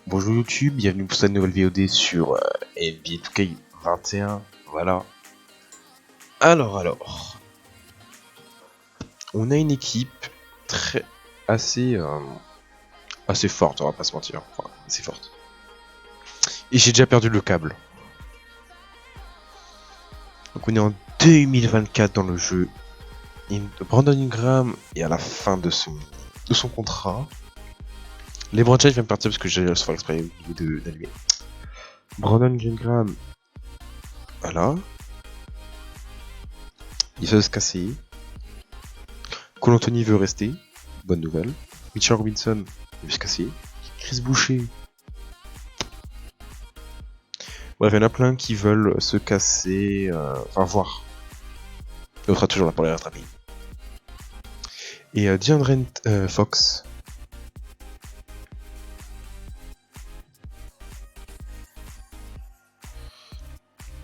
Bonjour YouTube, bienvenue pour cette nouvelle VOD sur NBA 2K21, voilà. Alors, on a une équipe assez forte, on va pas se mentir, enfin, assez forte. Et j'ai déjà perdu le câble. Donc on est en 2024 dans le jeu. Brandon Ingram est à la fin de son contrat. LeBron James vient de partir parce que j'ai faire exprès d'allumer. Brandon Ingram, voilà. Il va se casser. Cole Anthony veut rester. Bonne nouvelle. Mitchell Robinson veut se casser. Chris Boucher. Bref, il y en a plein qui veulent se casser. Enfin, voir. Et on sera toujours là pour les rattraper. Et DeAndre Fox.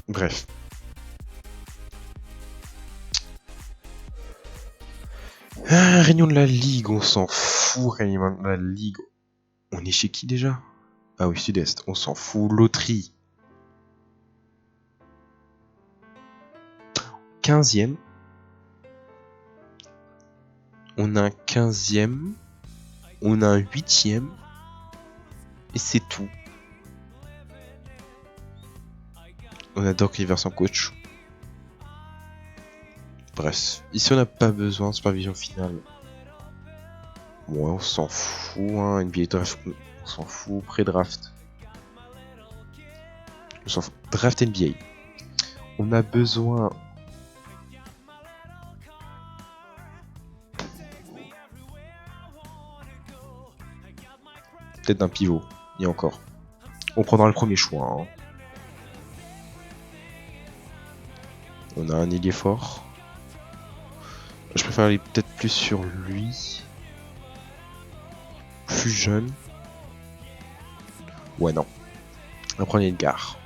Bref. Réunion de la Ligue, on s'en fout. Réunion de la Ligue. On est chez qui déjà? Ah oui, Sud-Est. On s'en fout. Loterie. 15e. On a un 15e. On a un 8e. Et c'est tout. On a Doc Rivers en coach. Bref, ici on n'a pas besoin de supervision finale. Ouais, on s'en fout, hein. NBA draft, on s'en fout. Pré-draft. On s'en fout. Draft NBA. On a besoin. Peut-être d'un pivot. Et encore. On prendra le premier choix. Hein. On a un ailier fort. Je préfère aller peut-être plus sur lui. Plus jeune. Ouais, non. On va prendre Edgar.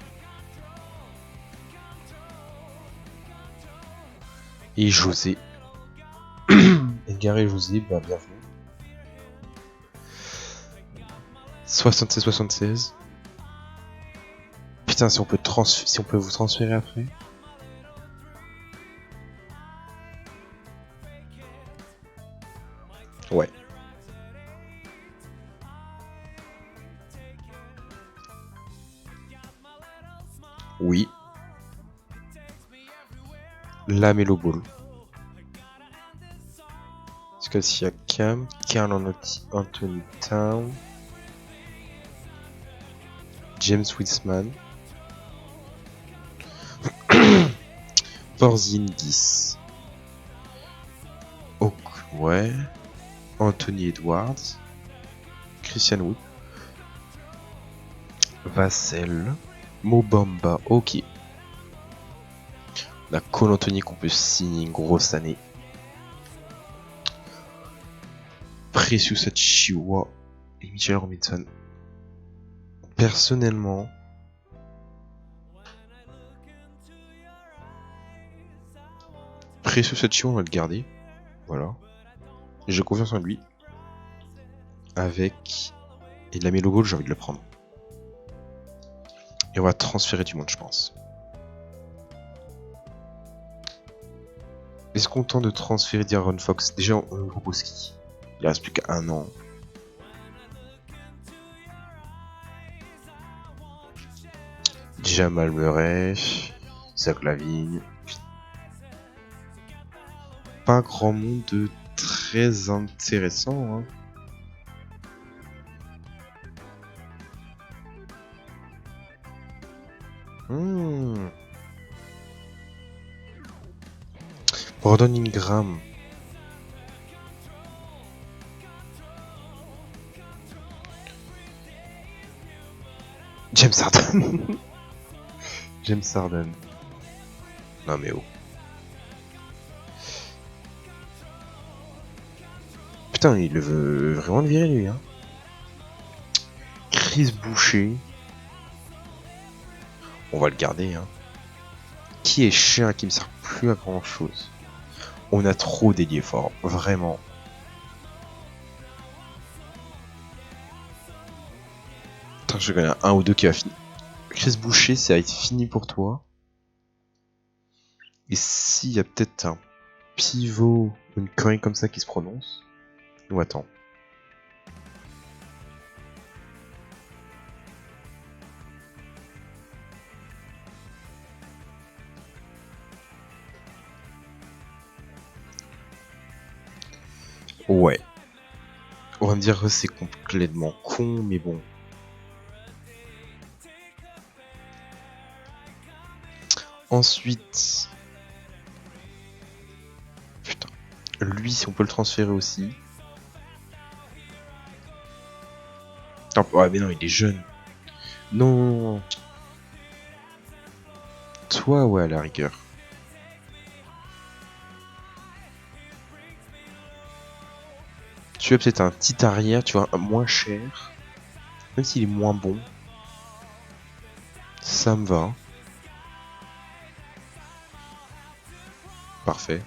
Et José. Edgar et José, bah, bienvenue. 76-76. Putain, si on peut vous transférer après. Ouais. Oui. La Melo Ball. Scott Siakam, Karl Anthony Town, James Wiseman, Porzingis, ouais, Anthony Edwards, Christian Wood, Vassell, Mobamba, ok. On a Cole Anthony qu'on peut signer une grosse année. Precious Achiuwa et Mitchell Robinson. Personnellement, Precious Achiuwa, on va le garder. Voilà. J'ai confiance en lui. Avec... Et de la Melo Ball, j'ai envie de le prendre. Et on va transférer du monde, je pense. Est-ce qu'on tente de transférer D'Aaron Fox? Déjà, on nous propose qui? Il reste plus qu'un an. Jamal Murray, Zach Lavine. Pas grand monde de très intéressant. Hein. Brandon Ingram. James Harden. James Harden. Non mais oh. Putain, il veut vraiment le virer lui. Hein. Chris Boucher. On va le garder. Hein. Qui est cher et qui me sert plus à grand chose. On a trop d'ailiers forts. Vraiment. Je connais un ou deux qui va finir. Chris Boucher, ça va être fini pour toi. Et s'il y a peut-être un pivot, une connerie comme ça qui se prononce. Ou attends. Ouais. On va me dire que c'est complètement con, mais bon. Ensuite... Putain. Lui, si on peut le transférer aussi. Ouais, mais non, il est jeune. Non. Toi, ouais, à la rigueur. Tu as peut-être un petit arrière, tu vois, moins cher. Même s'il est moins bon. Ça me va. Parfait.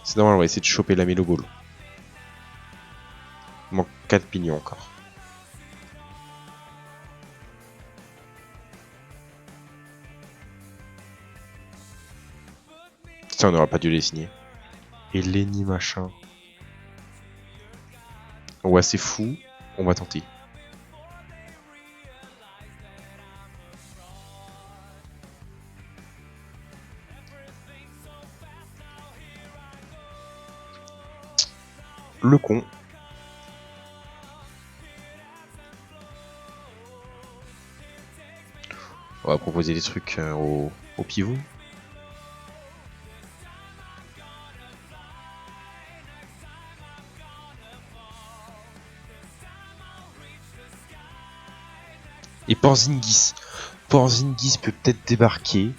C'est normal, on va essayer de choper la Melo Ball. Il manque 4 pignons encore. Ça, on n'aura pas dû les signer. Et Lenny machin. Ouais, c'est fou. On va tenter. Le con. On va proposer des trucs au pivot. Et Porzingis. Porzingis peut peut-être débarquer.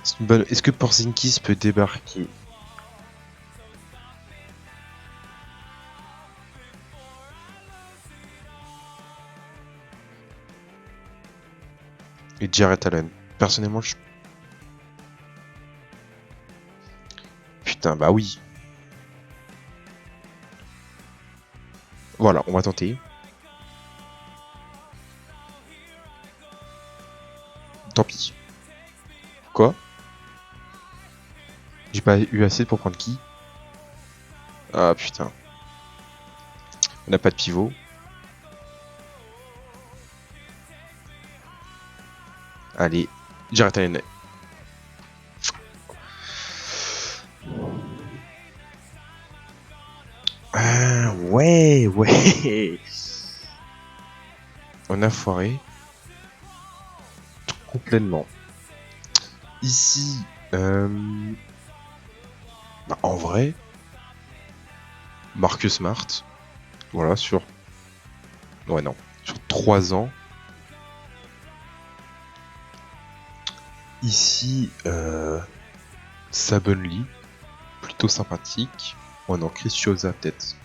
C'est une bonne... Est-ce que Porzingis peut débarquer? Et Jarrett Allen. Personnellement, je... Putain, bah oui. Voilà, on va tenter. Tant pis. Quoi? J'ai pas eu assez pour prendre qui? Ah putain. On n'a pas de pivot. Allez, Jarrett Allen. Ah, ouais, ouais. On a foiré. Complètement. Ici, bah, en vrai, Marcus Smart, voilà, sur... Ouais, non. Sur 3 ans. Ici, Sabonly, plutôt sympathique. Oh non, Chris Chiosa, peut-être.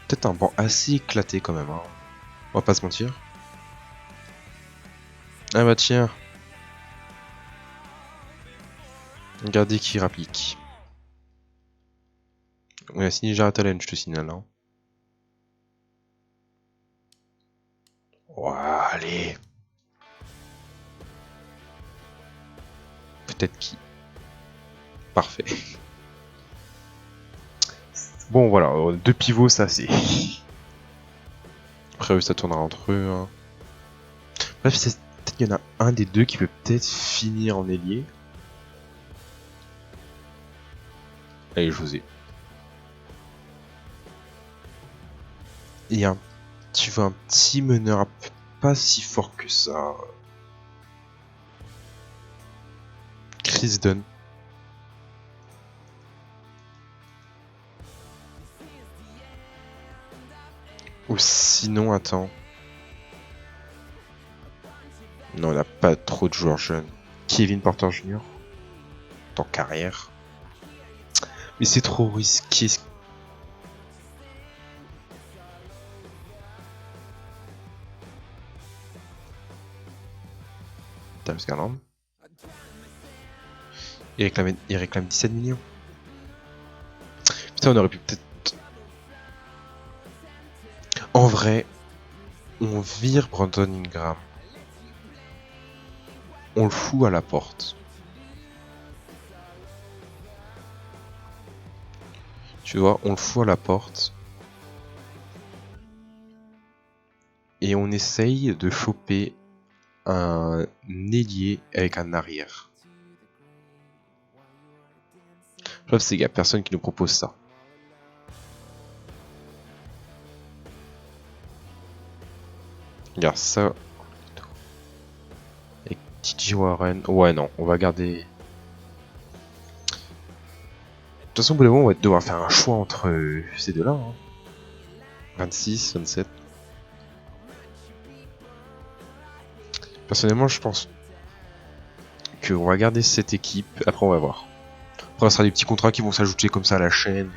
Peut-être un banc assez éclaté quand même, hein. On va pas se mentir. Ah bah tiens. Regardez qui rapplique. On a signé Jarrett Allen, je te signale. Hein. Ouah, allez. Peut-être qui. Parfait. Bon voilà, 2 pivots, ça c'est... Après eux, ça tournera entre eux. Hein. Bref, peut-être qu'il y en a un des deux qui peut peut-être finir en ailier. Allez, José. Et tu veux un petit meneur pas si fort que ça. Chris Dunn. Ou sinon, attends. Non, on n'a pas trop de joueurs jeunes. Kevin Porter Jr. En carrière. Mais c'est trop risqué. James Garland. Il réclame 17 millions. Putain, on aurait pu peut-être... En vrai, on vire Brandon Ingram. On le fout à la porte. Tu vois, on le fout à la porte. Et on essaye de choper un ailier avec un arrière. Le problème, c'est qu'il n'y a personne qui nous propose ça. Regarde ça. Avec TJ Warren. Ouais, non, on va garder. De toute façon, au bout d'un moment, on va devoir faire un choix entre ces deux-là. Hein. 26, 27. Personnellement, je pense qu'on va garder cette équipe. Après, on va voir. Après, ce sera des petits contrats qui vont s'ajouter comme ça à la chaîne.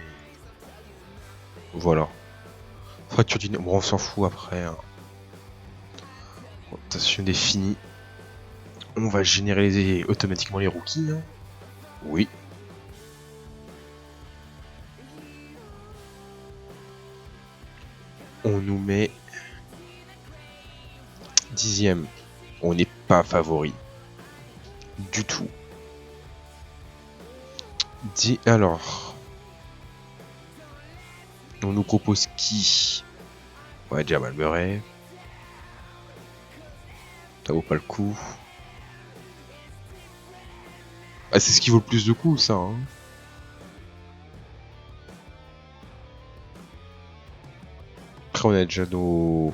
Et... Voilà. Fracture du... Bon, on s'en fout après. Hein. Rotation définie. On va généraliser automatiquement les rookies. Hein. Oui. On nous met 10e. On n'est pas favori. Du tout. Alors. On nous propose qui? Ouais, Jamal Murray. Ça vaut pas le coup. Ah, c'est ce qui vaut le plus de coups, ça. Hein. Après, on a déjà nos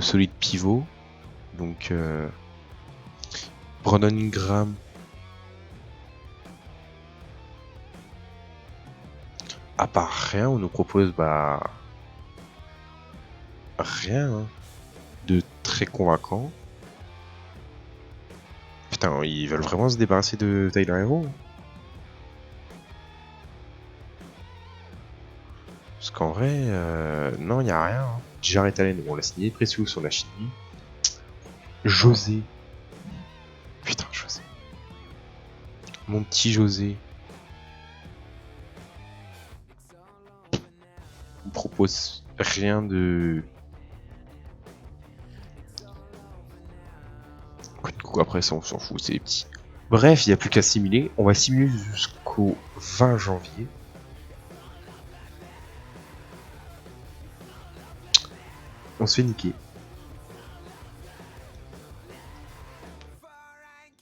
solides pivots. Donc, Brandon Ingram. À part rien, on nous propose rien hein, de très convaincant. Putain, ils veulent vraiment se débarrasser de Tyler Hero. Parce qu'en vrai, non, il n'y a rien. Hein. Jared Allen, on l'a signé. Precious, on l'a signé. José. Putain, José. Mon petit José. On propose rien de... Après ça, on s'en fout, c'est les petits. Bref, il n'y a plus qu'à simuler. On va simuler jusqu'au 20 janvier. On se fait niquer.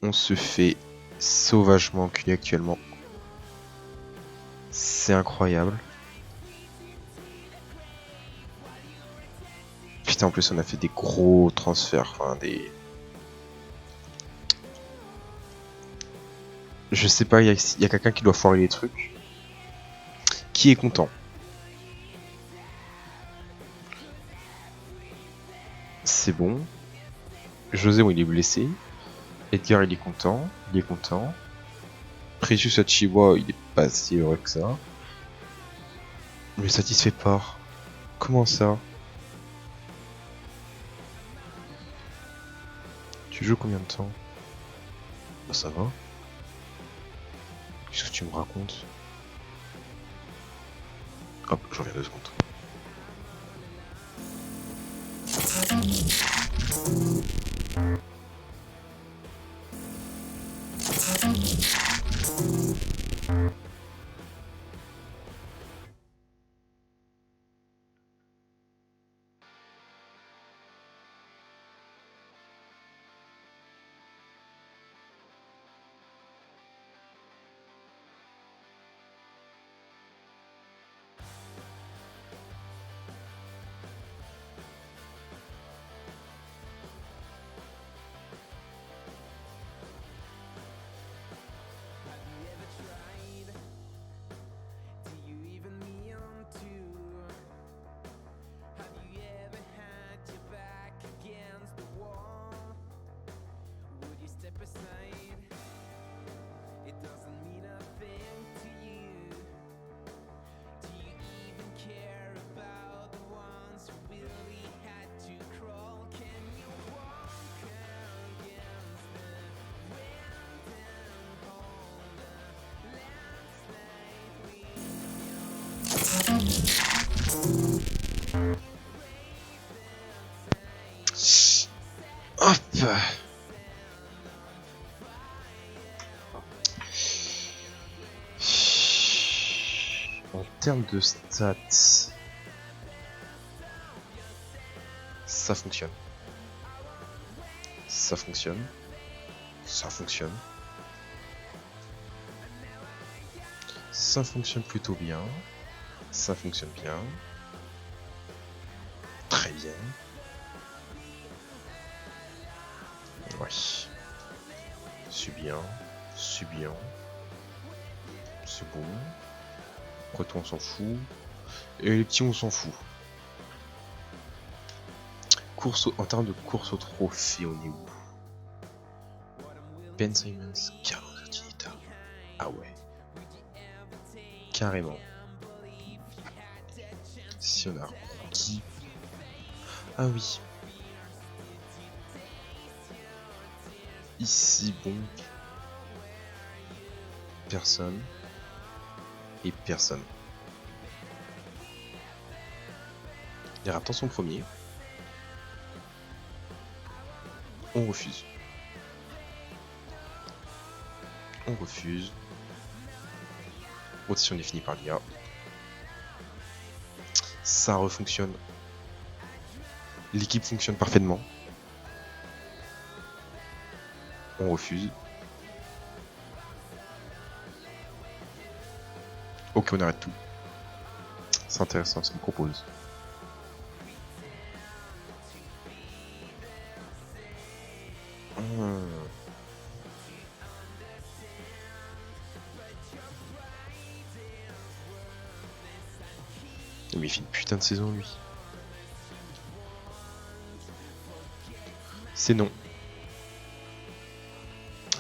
On se fait sauvagement enculer actuellement. C'est incroyable. Putain, en plus, on a fait des gros transferts. Enfin, des... Je sais pas, il y a quelqu'un qui doit foirer les trucs. Qui est content? C'est bon. José, bon, il est blessé. Edgar, il est content. Il est content. Precious Achiwa, il est pas si heureux que ça. Mais satisfait pas. Comment ça? Tu joues combien de temps? Bah ça va. Qu'est-ce que tu me racontes? Hop, je reviens 2 secondes. En termes de stats, ça fonctionne. Ça fonctionne. Ça fonctionne. Ça fonctionne plutôt bien. Ça fonctionne bien. Très bien. Ouais. C'est bien. C'est bien. C'est bon. Après tout on s'en fout. Et les petits on s'en fout. En termes de course au trophée, on est où? Ben Simmons, Carlos Antonita. Ah ouais. Carrément. Si on a rookie. Ah oui. Ici, bon. Personne. Et personne. Les Raptors sont premiers. On refuse. On refuse. Rotation définie par l'IA. Ça refonctionne. L'équipe fonctionne parfaitement. On refuse. Ok, on arrête tout. C'est intéressant, ça me propose. Mais il fait une putain de saison, lui. C'est non.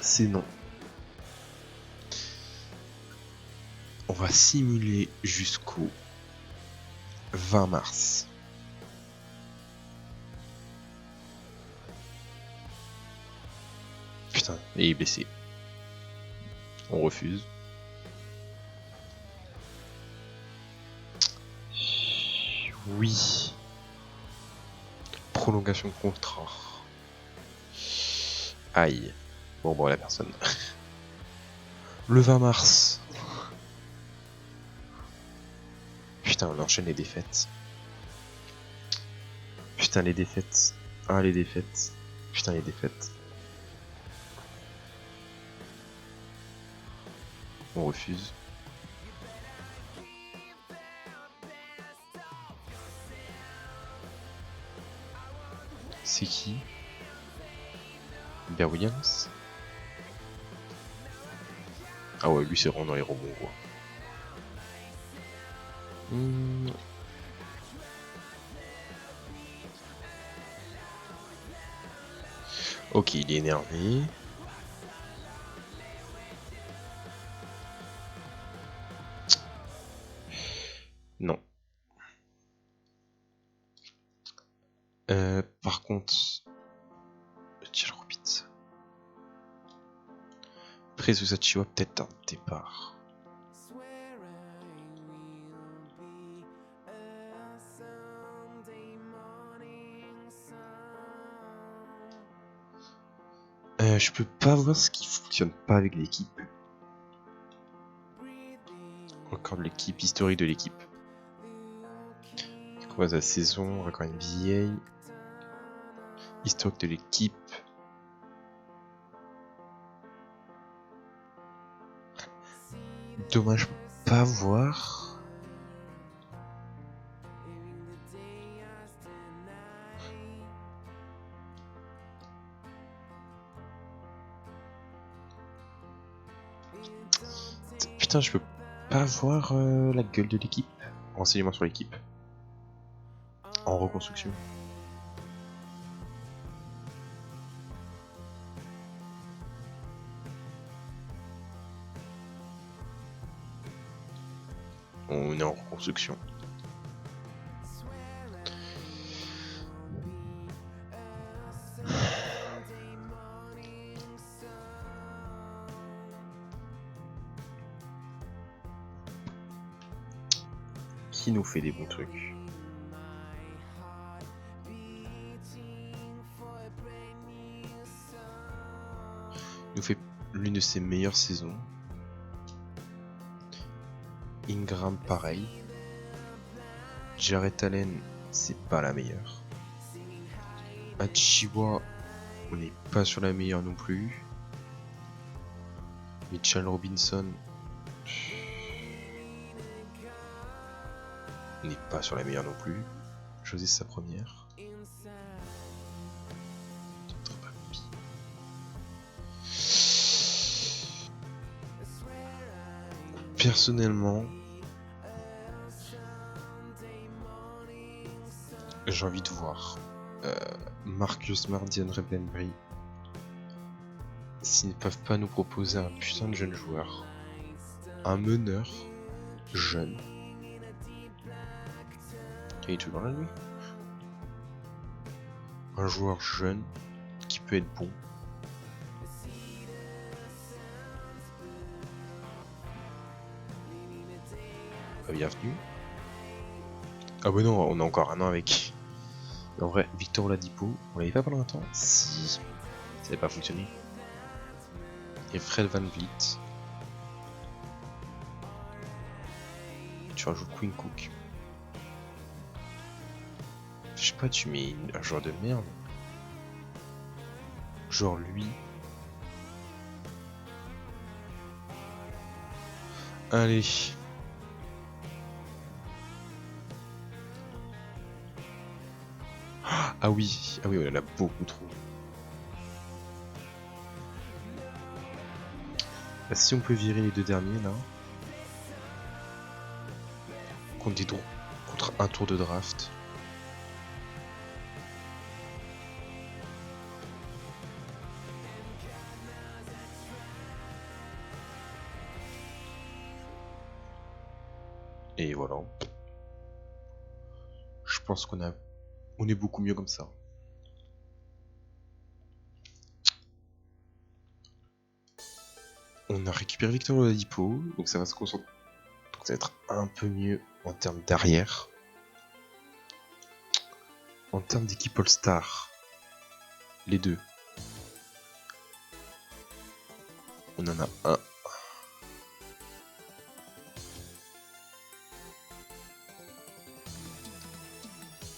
C'est non. On va simuler jusqu'au 20 mars. Putain, et il est blessé. On refuse. Oui. Prolongation de contrat. Aïe. Bon, la personne. Le 20 mars. Putain, on enchaîne les défaites. Putain, les défaites. Ah, les défaites. Putain, les défaites. On refuse. C'est qui? Bear Williams? Ah ouais, lui c'est vraiment dans les rebonds quoi. Ok, il est énervé. Non. Par contre... Tiens, le repeat. Prezu Sachiwa, peut-être un départ. Je peux pas voir ce qui fonctionne pas avec l'équipe. Record de l'équipe, historique de l'équipe. Quoi de la saison, record NBA. Historique de l'équipe. Dommage, je peux pas voir. Putain, je peux pas voir la gueule de l'équipe. Renseignement sur l'équipe. En reconstruction. On est en reconstruction. Qui nous fait des bons trucs? l'une de ses meilleures saisons. Ingram pareil. Jarrett Allen, c'est pas la meilleure. Achiwa, on n'est pas sur la meilleure non plus. Mitchell Robinson, on n'est pas sur la meilleure non plus. Choisir sa première. Personnellement, j'ai envie de voir Marcus Smart, DeAndre Bembry s'ils ne peuvent pas nous proposer un putain de jeune joueur, un meneur jeune. Il est toujours là lui. Un joueur jeune qui peut être bon. Bienvenue. Ah bah non, on a encore un an avec. En vrai, Victor Oladipo, on l'avait pas pendant longtemps. Si, ça n'avait pas fonctionné. Et Fred VanVleet. Tu rajoutes Quinn Cook. Je sais pas, tu mets un joueur de merde. Genre lui. Allez. Ah oui, on en a beaucoup trop. Bah, si on peut virer les deux derniers là. Contre un tour de draft. Et voilà. Je pense qu'on est beaucoup mieux comme ça. On a récupéré Victor Oladipo, donc ça va se concentrer. Donc ça va être un peu mieux en termes d'arrière. En termes d'équipe All-Star, les deux. On en a un.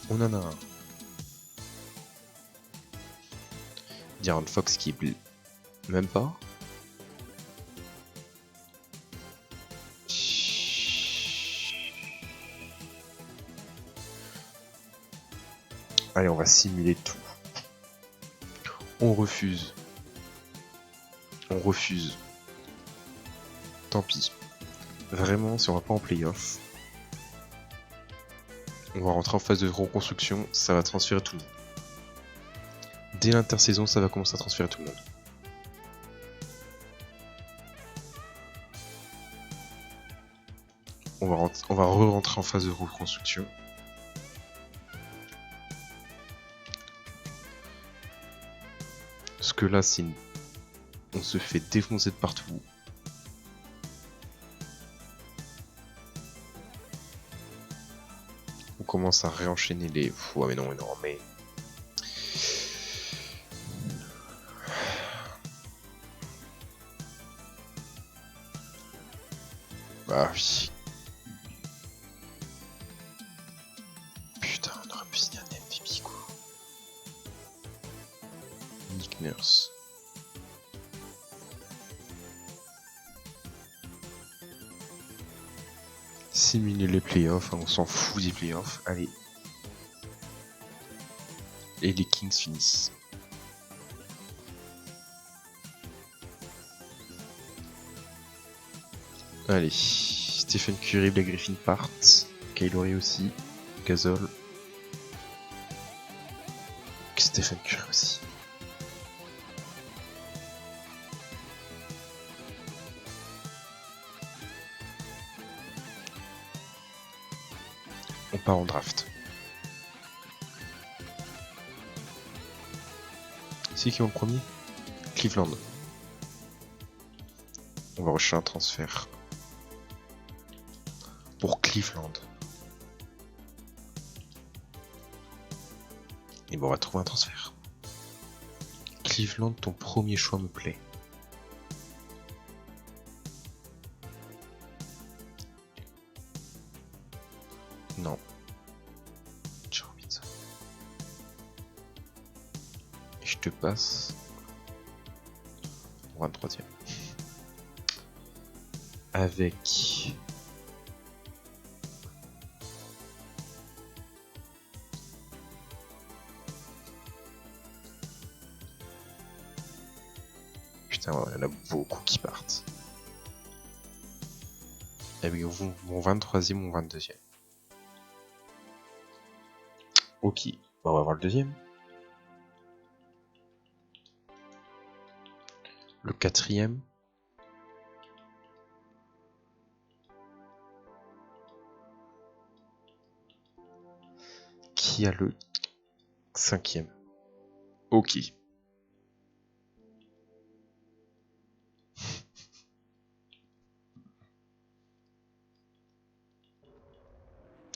On en a un. De'Aaron Fox qui est même pas. Allez, on va simuler tout. On refuse. On refuse. Tant pis. Vraiment, si on va pas en playoff, on va rentrer en phase de reconstruction, ça va transférer tout le monde. Dès l'intersaison, ça va commencer à transférer tout le monde. On va re-rentrer en phase de reconstruction. Parce que là, si on se fait défoncer de partout. On commence à réenchaîner les... Ouais, mais non, mais... Bah oui. Putain, on aurait pu signer un MVP, quoi. Nick Nurse. Simuler les playoffs, hein, on s'en fout des playoffs. Allez. Et les Kings finissent. Allez, Stephen Curry, Blake Griffin partent. Kyle Lowry aussi. Gasol. Stephen Curry aussi. On part en draft. C'est qui est en premier? Cleveland. On va rechercher un transfert. Pour Cleveland. Et bon, on va trouver un transfert. Cleveland, ton premier choix me plaît. Non. J'ai envie de ça. Et je te passe. 23ème. Avec. Putain, il y en a beaucoup qui partent. Avec mon 23ème, mon 22ème. Ok, on va voir le deuxième. Le 4ème. Qui a le 5ème. Ok.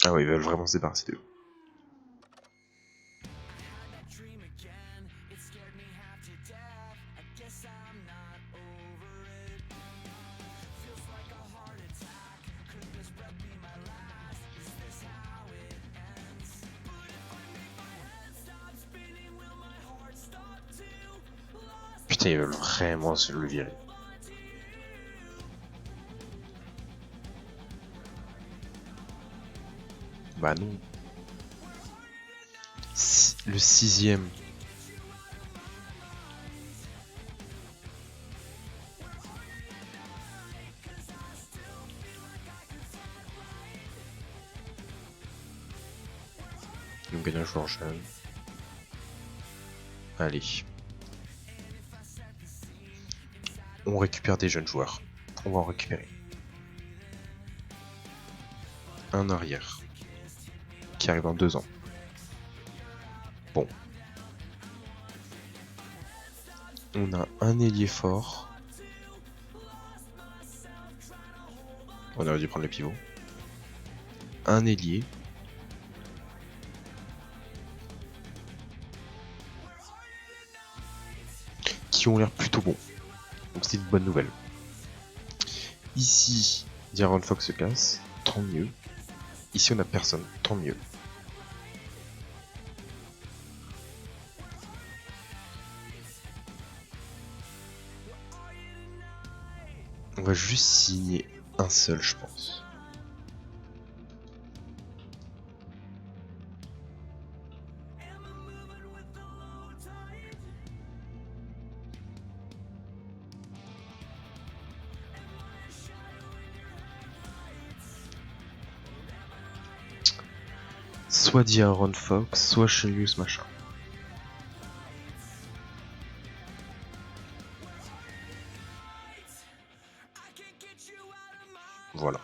Ah ouais, ils veulent vraiment se débarrasser d'eux. Putain, ils veulent vraiment se le virer. Bah non. Le 6ème. Nous gagnons un joueur jeune. Allez. On récupère des jeunes joueurs. On va en récupérer. Un arrière. Qui arrive dans 2 ans. Bon. On a un ailier fort. On aurait dû prendre le pivot. Un ailier. Qui ont l'air plutôt bons. Donc c'est une bonne nouvelle. Ici, D'Aaron Fox se casse. Tant mieux. Ici on a personne. Tant mieux. On va juste signer un seul, je pense. Soit D'Aaron Fox, soit Chelius machin. Voilà.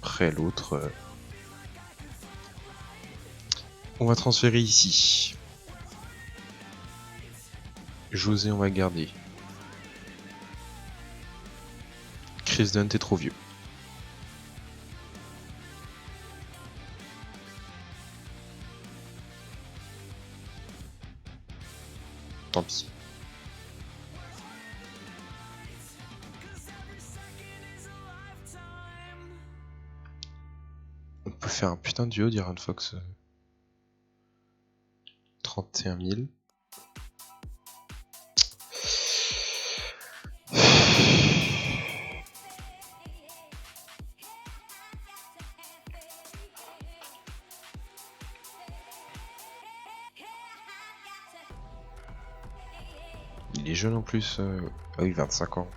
Après l'autre... On va transférer ici. José, on va garder. Chris Dunn, t'es trop vieux. Tant pis. On peut faire un putain de duo d'Aaron Fox. 31 000. Il est jeune en plus. Ah oui, 25 ans.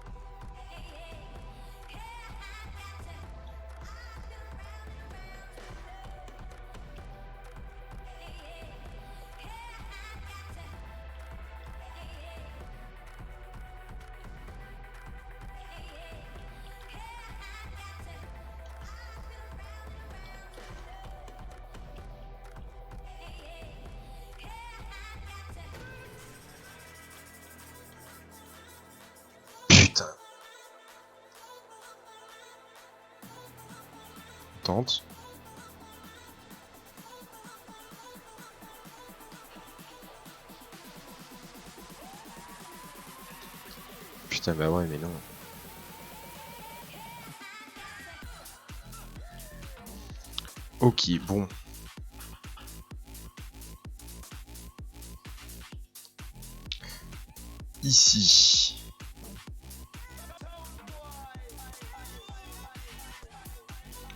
Putain. Tente. Putain, bah ouais, mais non. Ok, bon. Ici.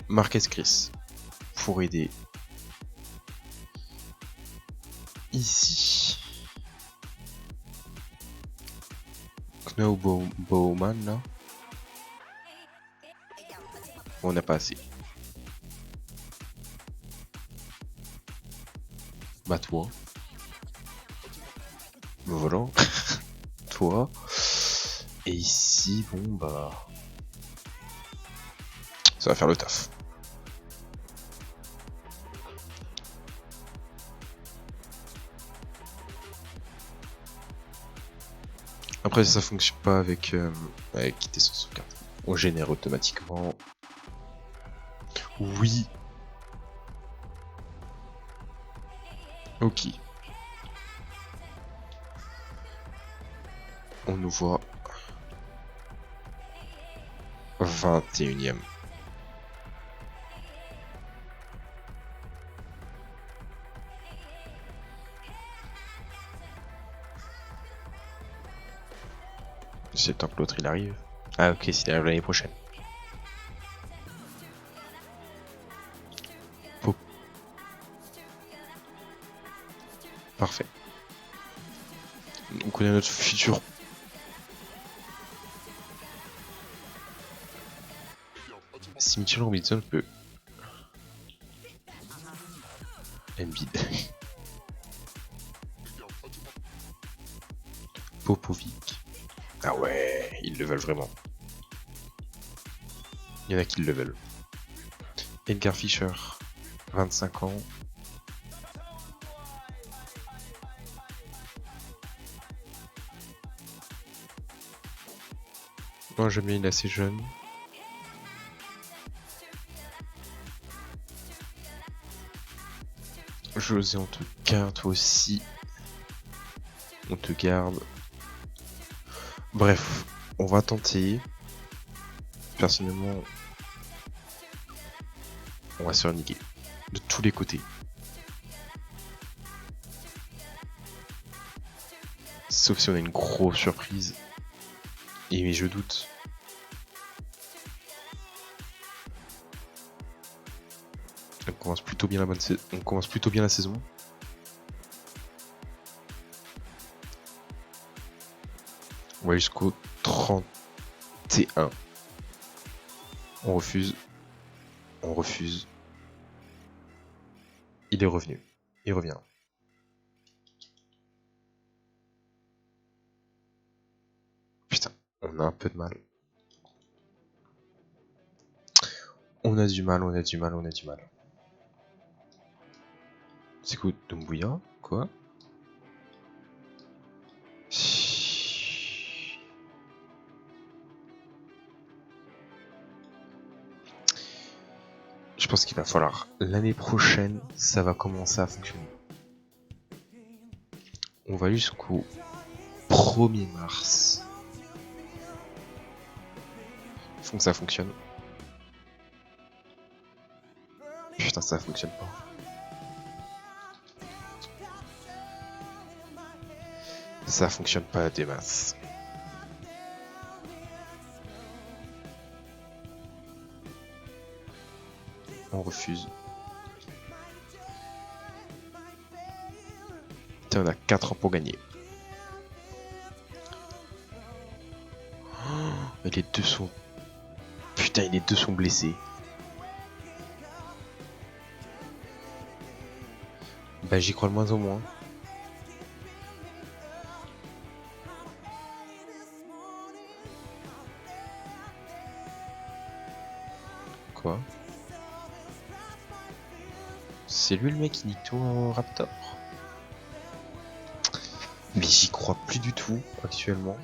Marquez Chris. Pour aider. Ici. Snow Bowman là. On n'a pas assez. Bah toi. Voilà. Toi. Et ici, bon bah... ça va faire le taf. Après ça fonctionne pas avec quitter sans sauvegarde. On génère automatiquement. Oui. Ok. On nous voit 21ème. C'est le temps que l'autre il arrive. Ah ok, s'il arrive l'année prochaine. Pop. Parfait. On connaît notre futur. Si Mitchell Robinson peut... Embiid. Popovic. Ah ouais, ils le veulent vraiment. Il y en a qui le veulent. Edgar Fischer, 25 ans. Moi j'aime bien, il est assez jeune. José, on te garde, toi aussi. On te garde. Bref, on va tenter. Personnellement, on va se faire niquer. De tous les côtés. Sauf si on a une grosse surprise. Et mais je doute. On commence plutôt bien on commence plutôt bien la saison. On va jusqu'au 31. On refuse. On refuse. Il est revenu. Il revient. Putain, on a un peu de mal. On a du mal, on a du mal, on a du mal. C'est quoi, Doumbouya? Quoi? Je pense qu'il va falloir l'année prochaine, ça va commencer à fonctionner. On va jusqu'au 1er mars. Faut que ça fonctionne. Putain, ça fonctionne pas. Ça fonctionne pas des masses. On refuse. Putain, on a 4 ans pour gagner. Oh, les deux sont... Putain, les deux sont blessés. Bah j'y crois de moins en moins. Quoi? C'est lui le mec qui nique tout en Raptor? Mais j'y crois plus du tout actuellement.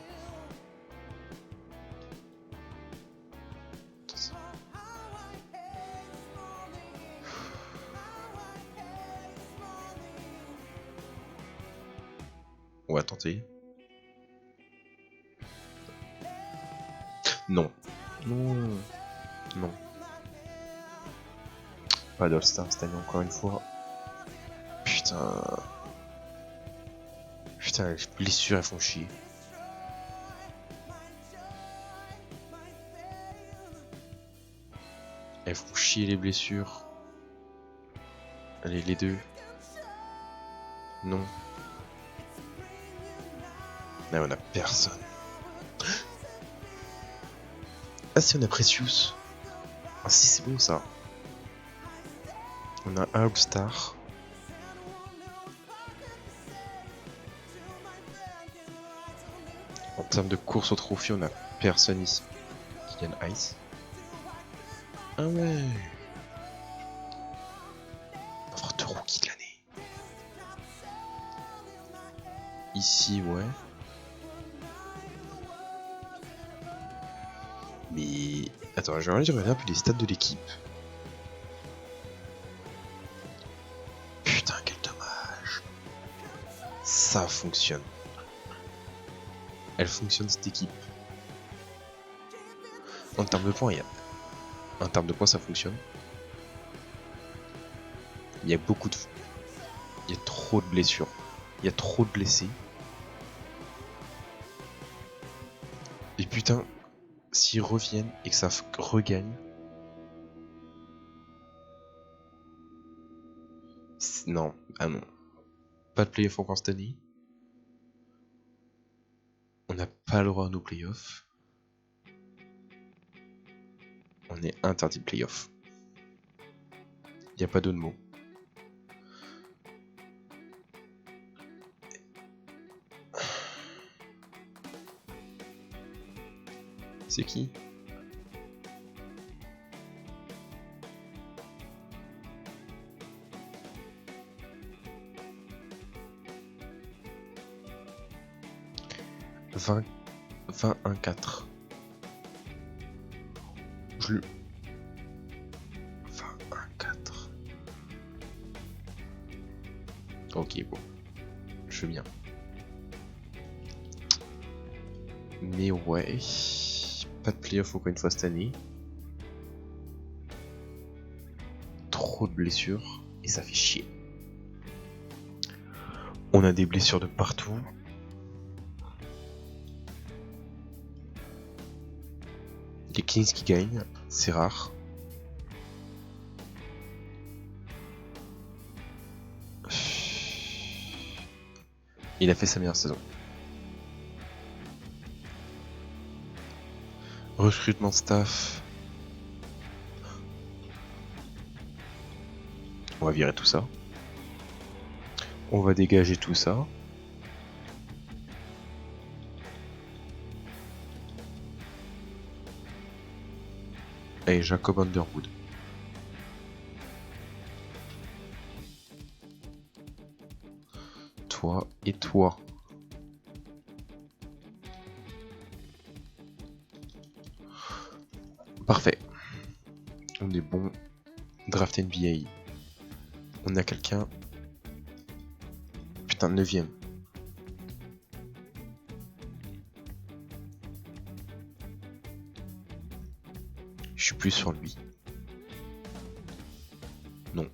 On va tenter. Non. Non. Non. pas d'All-Star cette année encore une fois. Putain. Putain, les blessures elles font chier. Elles font chier les blessures. Allez, les deux. Non. Là, on a personne. Ah si, on a Precious. Ah si, c'est bon ça. On a un All-Star. En termes de course au trophée, on a personne ici qui gagne Ice. Ah ouais. On va avoir 2 rookies de l'année. Ici, ouais. Mais... Attends, j'ai envie de regarder un peu les stats de l'équipe. Putain, quel dommage. Ça fonctionne. Elle fonctionne cette équipe. En termes de points, en termes de points, ça fonctionne. Il y a beaucoup de... Il y a trop de blessures. Il y a trop de blessés. Et putain, s'ils reviennent et que ça regagne... Non, ah non. Pas de playoff encore cette année. On n'a pas le droit à nos playoffs. On est interdit de playoff. Il n'y a pas d'autre mot. C'est qui? « 21-4. Je le... 21-4. Ok, bon. Je veux bien. Mais ouais... Pas de playoff encore une fois cette année. Trop de blessures. Et ça fait chier. On a des blessures de partout. Les Kings qui gagnent, c'est rare. Il a fait sa meilleure saison. Recrutement staff. On va virer tout ça. On va dégager tout ça. Et Jacob Underwood. Toi et toi. Parfait. On est bon. Draft NBA. On a quelqu'un. Putain, 9ème. Je suis plus sur lui. Non.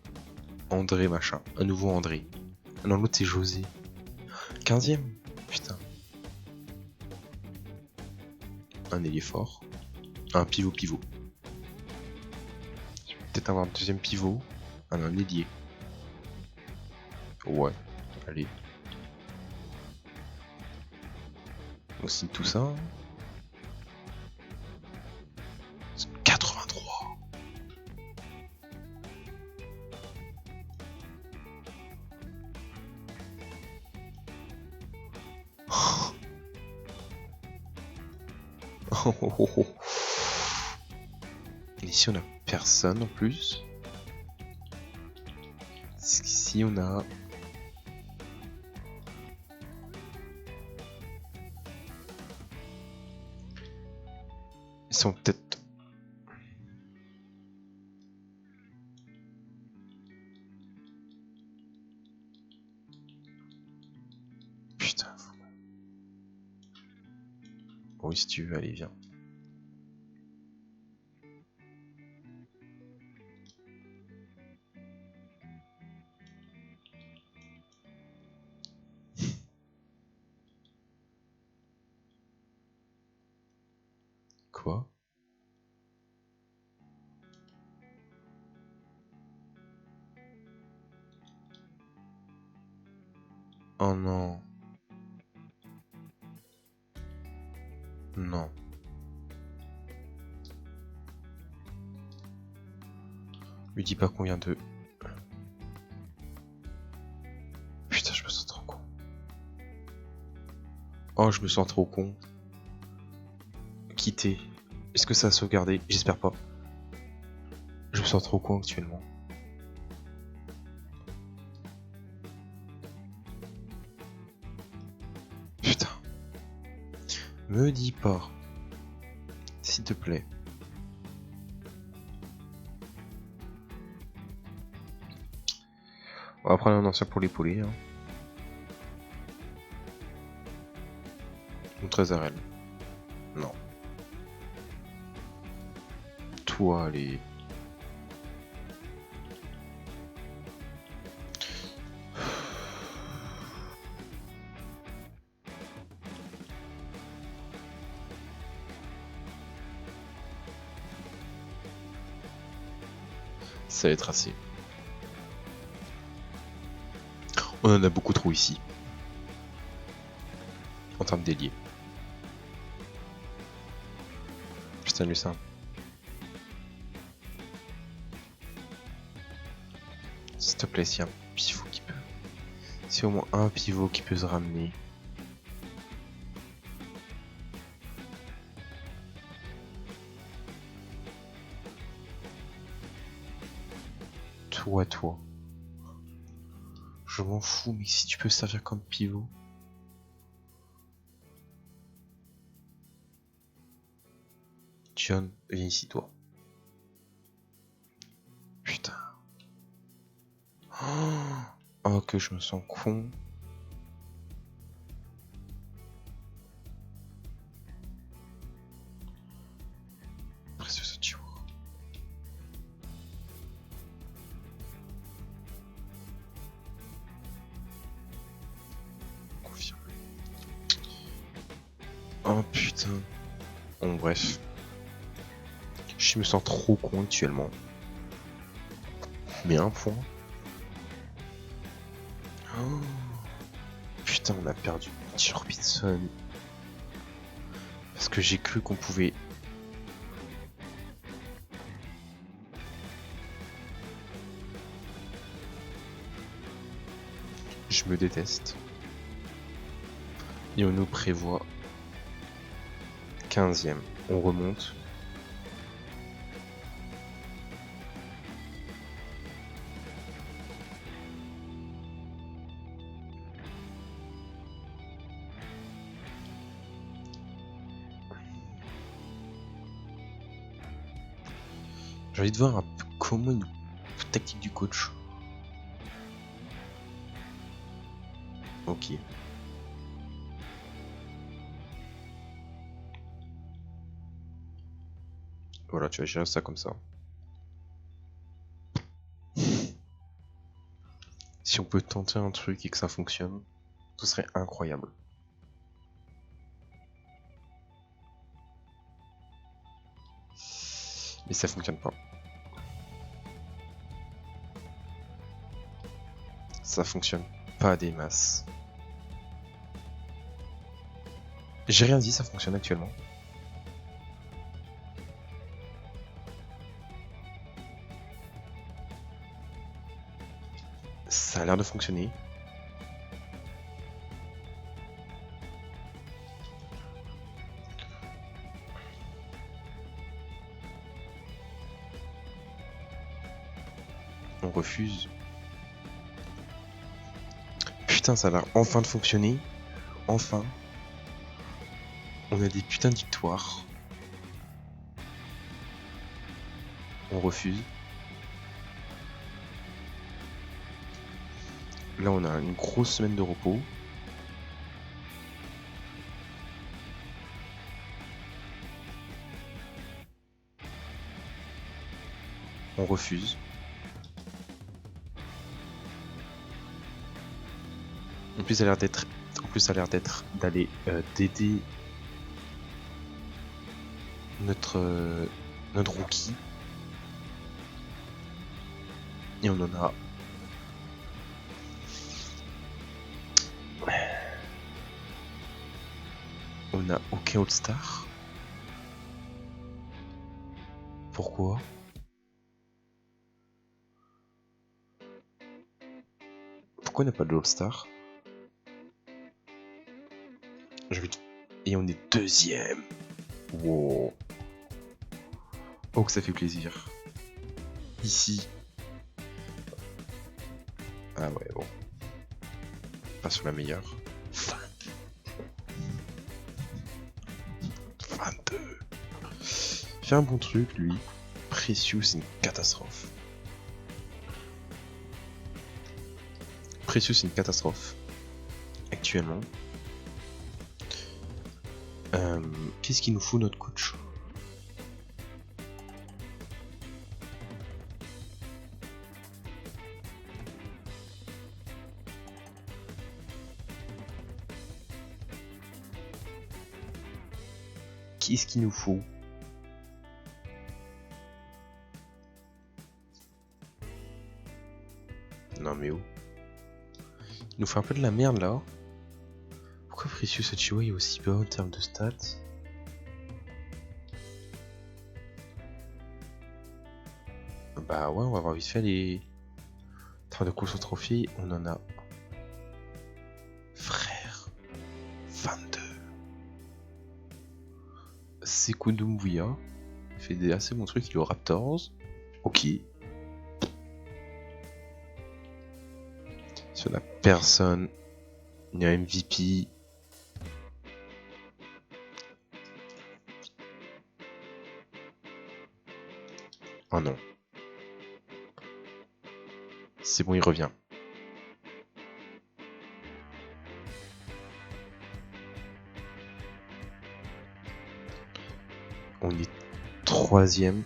André machin. Un nouveau André. Non, l'autre c'est José. 15ème. Putain. Un ailier fort. Un pivot. Je vais peut-être avoir un deuxième pivot. Un ailier. Ouais. Allez. On signe tout ça. 83. Et ici on a personne en plus. Ici on a... Ils sont peut-être... Putain. Oui si tu veux, allez viens. toi. Oh non. Non. Lui dis pas qu'on vient de... Putain, je me sens trop con. Oh, je me sens trop con. Quitter. Est-ce que ça a sauvegardé? J'espère pas. Je me sens trop con actuellement. Putain. Me dis pas. S'il te plaît. On va prendre un ancien pour l'épauler. Hein. Une Trésarelle. Non. Toi, allez. Ça va être assez. On en a beaucoup trop ici. En termes d'ailier. Putain, lui ça. S'il te plaît, s'il y a un pivot qui peut... S'il y a au moins un pivot qui peut se ramener. Toi. Je m'en fous, mais si tu peux servir comme pivot. John, viens ici, toi. Putain. Oh, que je me sens con. Précieux ce tuyau. Confirmé. Oh putain. Bon, bref. Je me sens trop con actuellement. Mais un point. Oh. Putain, on a perdu Robinson. Parce que j'ai cru qu'on pouvait... Je me déteste. Et on nous prévoit 15e. On remonte. J'ai envie de voir un peu comment une tactique du coach. Ok. Voilà, tu vas gérer ça comme ça. Si on peut tenter un truc et que ça fonctionne, ce serait incroyable. Mais ça fonctionne pas. Ça fonctionne pas des masses. J'ai rien dit, ça fonctionne actuellement. Ça a l'air de fonctionner. On refuse. Putain, ça a l'air enfin de fonctionner. Enfin. On a des putains de victoires. On refuse. Là, on a une grosse semaine de repos. On refuse. En plus, ça a l'air d'être... En plus, ça a l'air d'être d'aller d'aider... notre rookie. Et on en a... On a aucun All-Star. Pourquoi? Pourquoi on n'a pas de All-Star? Et on est deuxième. Wow. Oh que ça fait plaisir. Ici. Ah ouais bon. Pas sur la meilleure. 22. Fait un bon truc lui. Precious c'est une catastrophe. Precious c'est une catastrophe. Actuellement. Qu'est-ce qu'il nous faut notre coach? Qu'est-ce qu'il nous faut? Non mais oh. Il nous fait un peu de la merde là. Pourquoi Precious Achiwa est aussi bas en termes de stats? Bah ouais, on va voir vite fait les... Train de course au trophée, on en a... Frère... 22. Sekou Doumbouya fait des assez bons trucs, il est au Raptors. Ok. Si on a personne, il y a MVP. Oh non. C'est bon, il revient. On est troisième.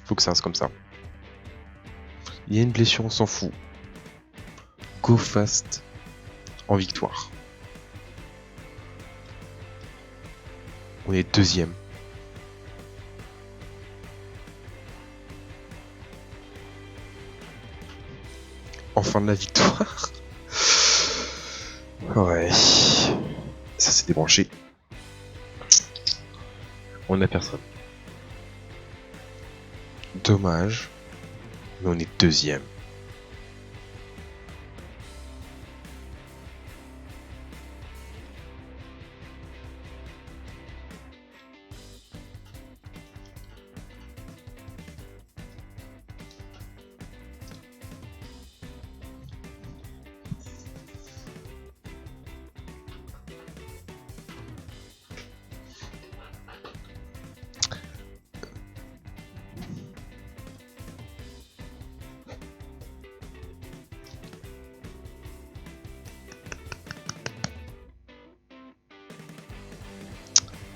Faut que ça reste comme ça. Il y a une blessure, on s'en fout. Go fast en victoire. On est deuxième. Enfin de la victoire. Ouais. Ça s'est débranché. On n'a personne. Dommage. Mais on est deuxième.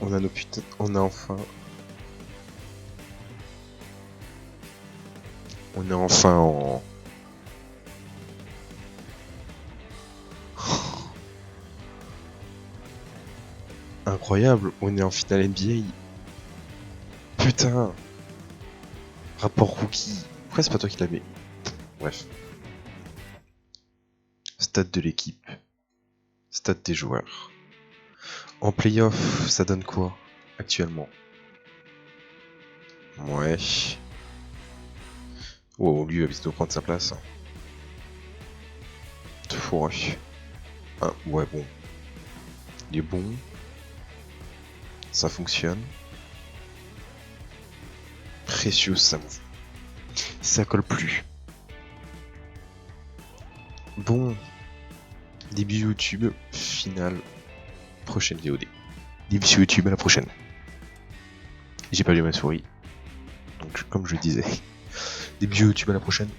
On a nos putains... On a enfin... On est enfin en... Incroyable, on est en finale NBA. Putain. Rapport rookie. Pourquoi c'est pas toi qui l'as mis? Bref. Stats de l'équipe. Stats des joueurs. En playoff, ça donne quoi actuellement? Ouais. Oh, lui, il va prendre sa place. Ouais. Ah, ouais, bon. Il est bon. Ça fonctionne. Précieux, ça colle plus. Bon. Début YouTube, finale, prochaine VOD. Début sur YouTube, à la prochaine. J'ai pas lu ma souris. Donc, comme je disais. Début YouTube, à la prochaine.